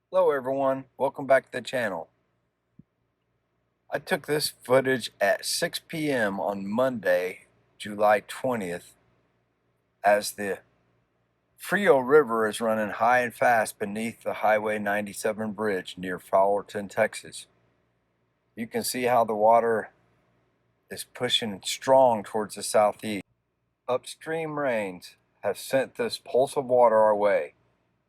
Hello everyone, welcome back to the channel. I took this footage at 6 p.m. on Monday, July 20th, as the Frio River is running high and fast beneath the Highway 97 bridge near Fowlerton, Texas. You can see how the water is pushing strong towards the southeast. Upstream rains have sent this pulse of water our way,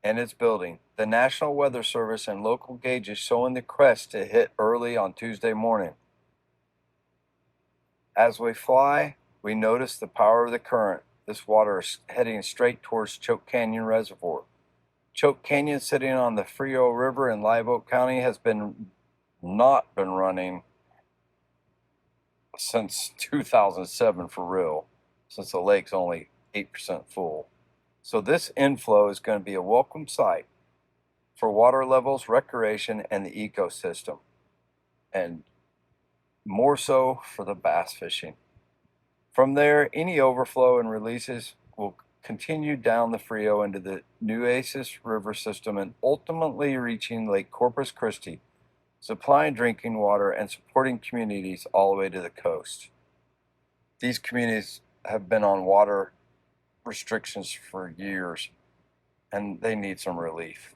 and it's building. The National Weather Service and local gauges showing the crest to hit early on Tuesday morning. As we fly, we notice the power of the current. This water is heading straight towards Choke Canyon Reservoir. Choke Canyon, sitting on the Frio River in Live Oak County, has not been running since 2007 for real, since the lake's only 8% full. So this inflow is going to be a welcome sight for water levels, recreation, and the ecosystem, and more so for the bass fishing. From there, any overflow and releases will continue down the Frio into the Nueces River system and ultimately reaching Lake Corpus Christi, supplying drinking water and supporting communities all the way to the coast. These communities have been on water restrictions for years, and they need some relief.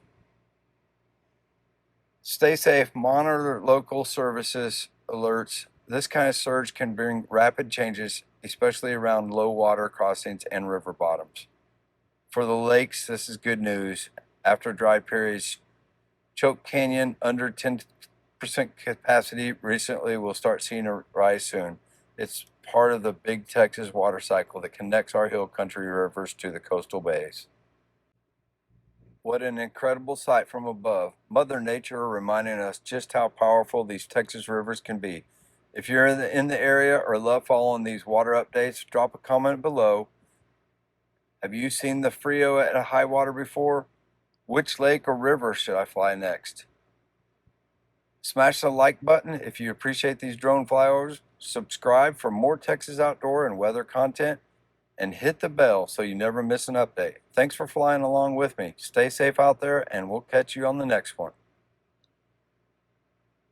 Stay safe, monitor local services alerts. This kind of surge can bring rapid changes, especially around low water crossings and river bottoms. For the lakes, this is good news. After dry periods, Choke Canyon under 10% capacity recently will start seeing a rise soon. It's part of the big Texas water cycle that connects our hill country rivers to the coastal bays. What an incredible sight from above. Mother Nature reminding us just how powerful these Texas rivers can be. If you're in the area or love following these water updates, drop a comment below. Have you seen the Frio at a high water before? Which lake or river should I fly next? Smash the like button if you appreciate these drone flyovers. Subscribe for more Texas outdoor and weather content, and hit the bell so you never miss an update. Thanks for flying along with me. Stay safe out there, and we'll catch you on the next one.